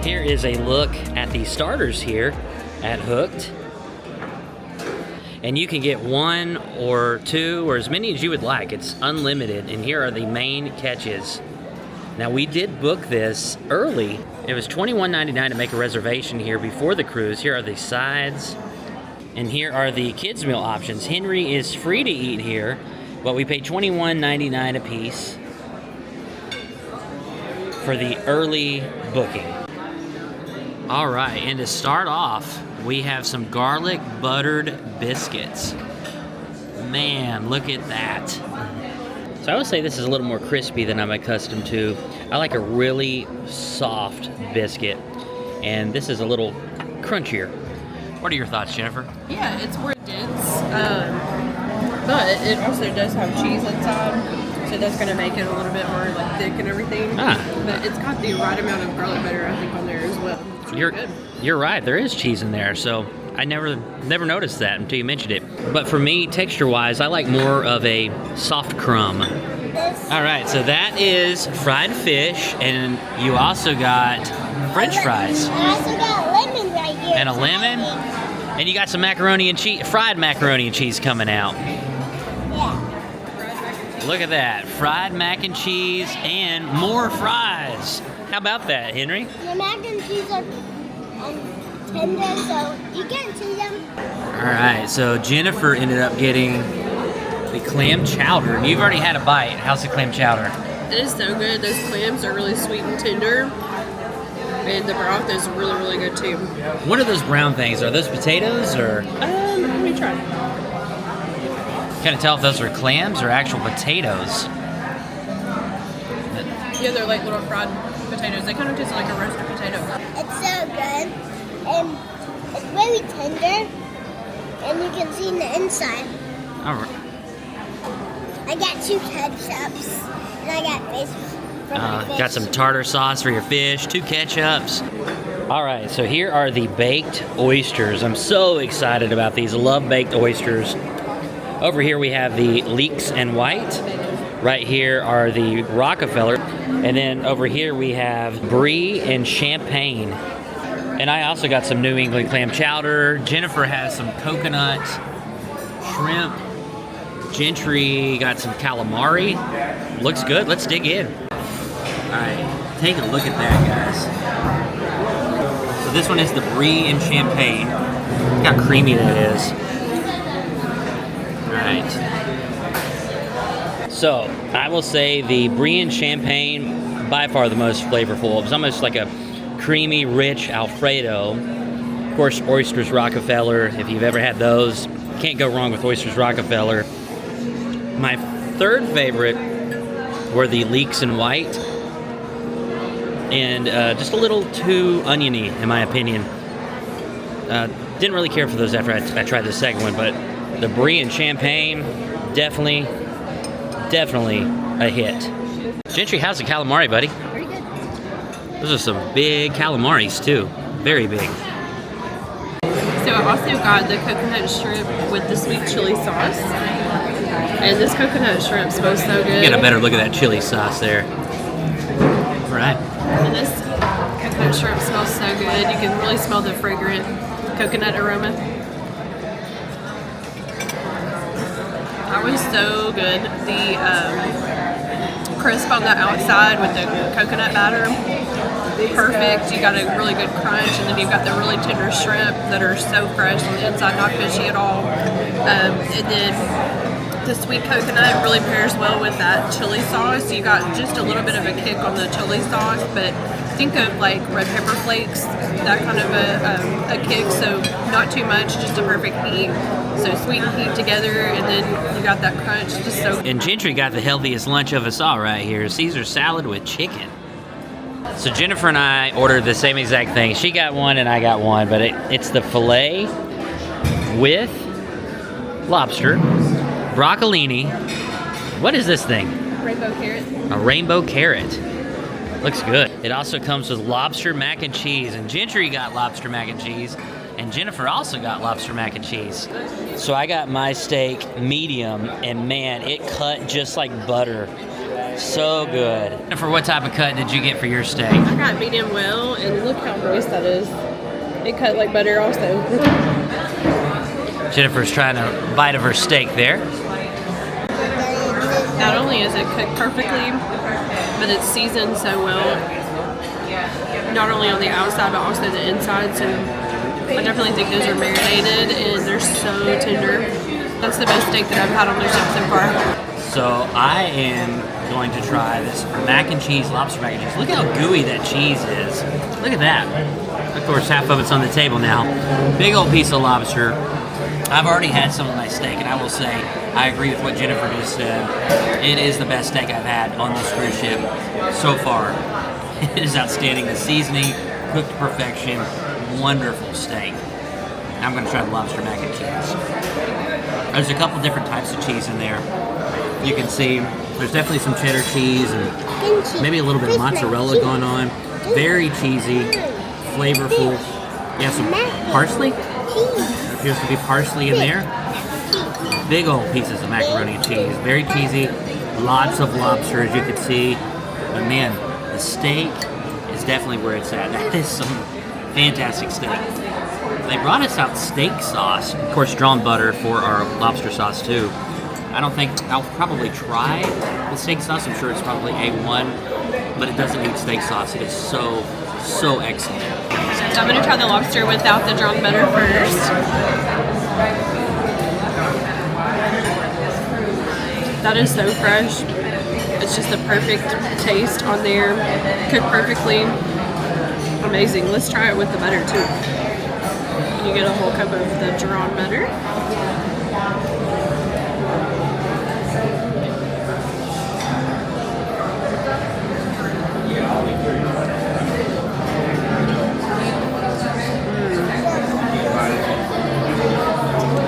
Here is a look at the starters here at Hooked. And you can get 1 or 2 or as many as you would like. It's unlimited. And here are the main catches. Now, we did book this early. It was $21.99 to make a reservation here before the cruise. Here are the sides. And here are the kids' meal options. Henry is free to eat here, but we paid $21.99 a piece for the early booking. All right, and to start off, we have some garlic buttered biscuits. Man, look at that. So I would say this is a little more crispy than I'm accustomed to. I like a really soft biscuit, and this is a little crunchier. What are your thoughts, Jennifer? Yeah, it's more dense, but it also does have cheese inside, so that's going to make it a little bit more like thick and everything. But it's got the right amount of garlic butter, I think, on there as well. You're right. There is cheese in there, so I never noticed that until you mentioned it. But for me, texture-wise, I like more of a soft crumb. All right, so that is fried fish, and you also got French fries. I also got a lemon right here. And a lemon, and you got some macaroni and cheese, fried macaroni and cheese coming out. Yeah. Look at that, fried mac and cheese and more fries. How about that, Henry? The mac and cheese are tender, so you can't see them. All right, so Jennifer ended up getting the clam chowder. You've already had a bite. How's the clam chowder? It is so good. Those clams are really sweet and tender, and the broth is really, really good too. What are those brown things? Are those potatoes or? Let me try. Can't tell if those are clams or actual potatoes. Yeah, they're like little fried potatoes. They kind of taste like a roasted potato. It's so good, and it's very tender, and you can see in the inside. All right. I got 2 ketchups, and I got fish for my fish. Got some tartar sauce for your fish, 2 ketchups. All right, so here are the baked oysters. I'm so excited about these. I love baked oysters. Over here we have the leeks and white. Right here are the Rockefeller. And then over here we have brie and champagne. And I also got some New England clam chowder. Jennifer has some coconut, shrimp. Gentry got some calamari. Looks good. Let's dig in. All right, take a look at that, guys. So this one is the brie and champagne. Look how creamy that is. All right. So I will say the brie and champagne, by far the most flavorful. It was almost like a creamy, rich Alfredo. Of course, oysters Rockefeller. If you've ever had those, can't go wrong with oysters Rockefeller. My third favorite were the leeks and white, and just a little too oniony, in my opinion. Didn't really care for those after I tried the second one, but the brie and champagne, definitely a hit. Gentry, how's the calamari, buddy? Pretty good. Those are some big calamaris, too. Very big. So I also got the coconut shrimp with the sweet chili sauce. And this coconut shrimp smells so good. Get a better look at that chili sauce there. All right. And this coconut shrimp smells so good. You can really smell the fragrant coconut aroma. That was so good. The crisp on the outside with the coconut batter, perfect. You got a really good crunch, and then you've got the really tender shrimp that are so fresh on the inside, not fishy at all. And then the sweet coconut really pairs well with that chili sauce. You got just a little bit of a kick on the chili sauce, but think of like red pepper flakes, that kind of a kick, so not too much, just a perfect heat. So sweet and heat together, and then you got that crunch, just so good. And Gentry got the healthiest lunch of us all right here, Caesar salad with chicken. So Jennifer and I ordered the same exact thing. She got one and I got one, but it's the filet with lobster, broccolini. What is this thing? Rainbow carrot. A rainbow carrot. Looks good. It also comes with lobster mac and cheese, and Gentry got lobster mac and cheese, and Jennifer also got lobster mac and cheese. So I got my steak medium, and man, it cut just like butter. So good. And for what type of cut did you get for your steak? I got medium well, and look how moist that is. It cut like butter also. Jennifer's trying a bite of her steak there. Not only is it cooked perfectly, but it's seasoned so well. Not only on the outside, but also the inside. So I definitely think those are marinated, and they're so tender. That's the best steak that I've had on their stuff so far. So I am going to try this mac and cheese, lobster mac and cheese. Look how gooey that cheese is. Look at that. Of course, half of it's on the table now. Big old piece of lobster. I've already had some of my steak, and I will say I agree with what Jennifer just said. It is the best steak I've had on this cruise ship so far. It is outstanding. The seasoning, cooked to perfection, wonderful steak. I'm going to try the lobster mac and cheese. There's a couple different types of cheese in there. You can see there's definitely some cheddar cheese and maybe a little bit of mozzarella going on. Very cheesy, flavorful. You have some parsley. There appears to be parsley in there. Big old pieces of macaroni and cheese. Very cheesy. Lots of lobster, as you can see. But man, the steak is definitely where it's at. That is some fantastic steak. They brought us out steak sauce. Of course, drawn butter for our lobster sauce too. I don't think I'll probably try the steak sauce. I'm sure it's probably A1, but it doesn't need steak sauce. It is so excellent. So I'm going to try the lobster without the drawn butter first. That is so fresh. It's just the perfect taste on there. Cooked perfectly. Amazing. Let's try it with the butter too. You get a whole cup of the drawn butter.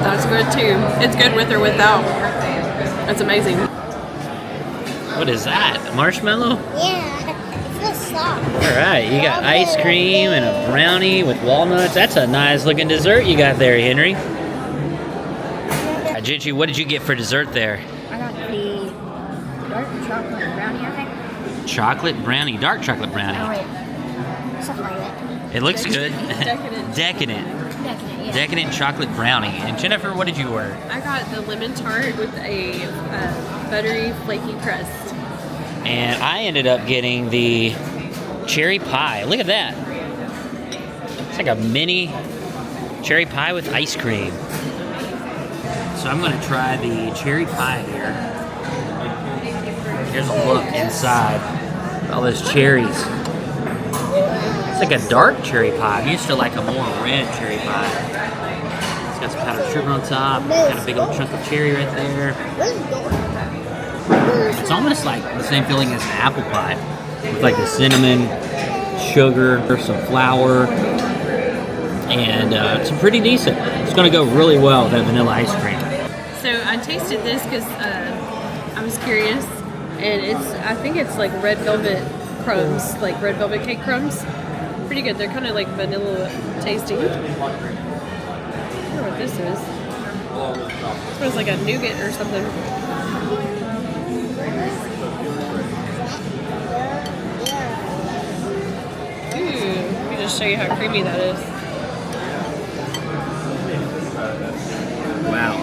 That's good too. It's good with or without. That's amazing. What is that? A marshmallow? Yeah, it feels soft. All right, you got ice cream and a brownie with walnuts. That's a nice looking dessert you got there, Henry. Gingy, what did you get for dessert there? I got the dark chocolate brownie, I think. Chocolate brownie, dark chocolate brownie. Oh, wait. Something like that. It looks good. Decadent. Decadent. Definitely, yeah. Decadent chocolate brownie. And Jennifer, what did you order? I got the lemon tart with a buttery, flaky crust. And I ended up getting the cherry pie. Look at that. It's like a mini cherry pie with ice cream. So I'm going to try the cherry pie here. Here's a look inside. All those cherries. It's like a dark cherry pie. I'm used to like a more red cherry pie. It's got some powdered sugar on top. Got a big old chunk of cherry right there. It's almost like the same feeling as an apple pie. With like the cinnamon, sugar, some flour, and it's pretty decent. It's going to go really well with that vanilla ice cream. So I tasted this because I was curious, and I think it's like red velvet crumbs, like red velvet cake crumbs. Pretty good. They're kind of like vanilla tasting. I wonder what this is. It smells like a nougat or something. Ooh, let me just show you how creamy that is. Wow.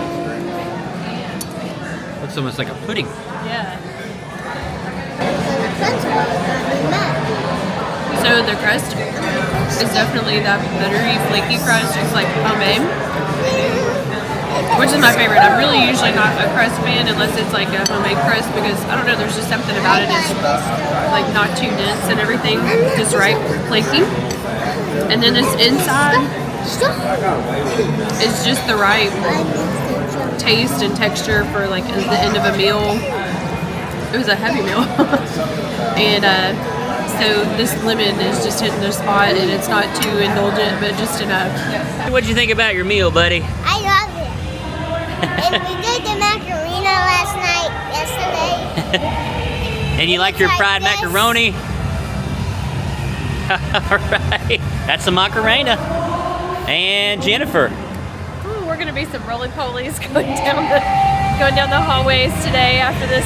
Looks almost like a pudding. Yeah. So the crust is definitely that buttery, flaky crust, just like homemade, which is my favorite. I'm really usually not a crust fan unless it's like a homemade crust because, I don't know, there's just something about it. It's like not too dense and everything, just right, flaky. And then this inside is just the right taste and texture for like the end of a meal. It was a heavy meal. And so this lemon is just hitting the spot, and it's not too indulgent, but just enough. What'd you think about your meal, buddy? I love it. And we did the macarena yesterday. And you like your fried Like this. macaroni? All right. That's the Macarena. And Jennifer. Ooh, we're gonna be some roly polies going down the hallways today after this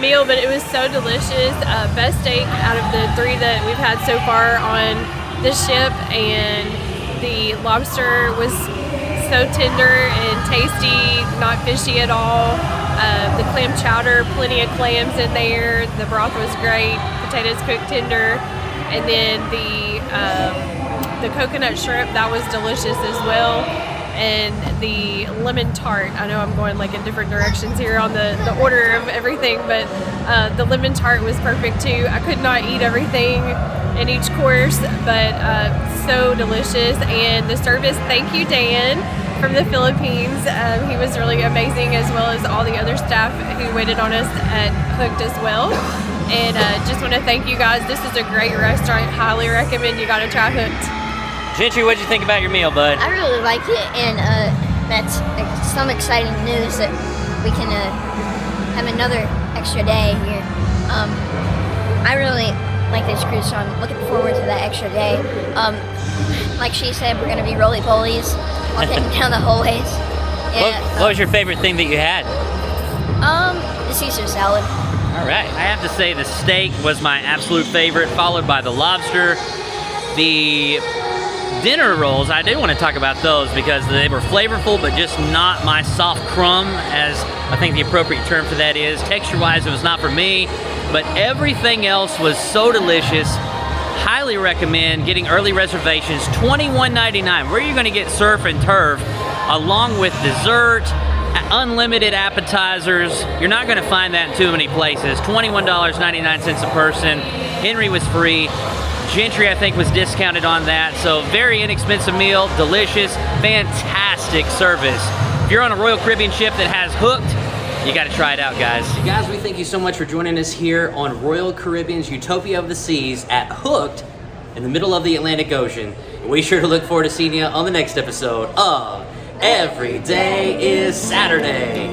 meal, but it was so delicious. Best steak out of the 3 that we've had so far on the ship, and the lobster was so tender and tasty, not fishy at all. The clam chowder, plenty of clams in there. The broth was great. Potatoes cooked tender, and then the coconut shrimp, that was delicious as well. And the lemon tart, I know I'm going like in different directions here on the order of everything, but the lemon tart was perfect too. I could not eat everything in each course, but so delicious. And the service, thank you, Dan from the Philippines. He was really amazing, as well as all the other staff who waited on us at Hooked as well. And just want to thank you guys. This is a great restaurant. Highly recommend you got to try Hooked. Gentry, what'd you think about your meal, bud? I really like it, and that's some exciting news that we can have another extra day here. I really like this cruise, so I'm looking forward to that extra day. Like she said, we're going to be roly-polies walking down the hallways. Yeah, What was your favorite thing that you had? the Caesar salad. All right. I have to say the steak was my absolute favorite, followed by the lobster. The dinner rolls, I did want to talk about those because they were flavorful, but just not my soft crumb, as I think the appropriate term for that is. Texture-wise, it was not for me, but everything else was so delicious. Highly recommend getting early reservations. $21.99. Where are you going to get surf and turf along with dessert, unlimited appetizers? You're not going to find that in too many places. $21.99 a person. Henry was free. Gentry, I think, was discounted on that. So very inexpensive meal, delicious, fantastic service. If you're on a Royal Caribbean ship that has Hooked, you got to try it out, guys. Guys, we thank you so much for joining us here on Royal Caribbean's Utopia of the Seas at Hooked in the middle of the Atlantic Ocean. We sure to look forward to seeing you on the next episode of Every Day is Saturday.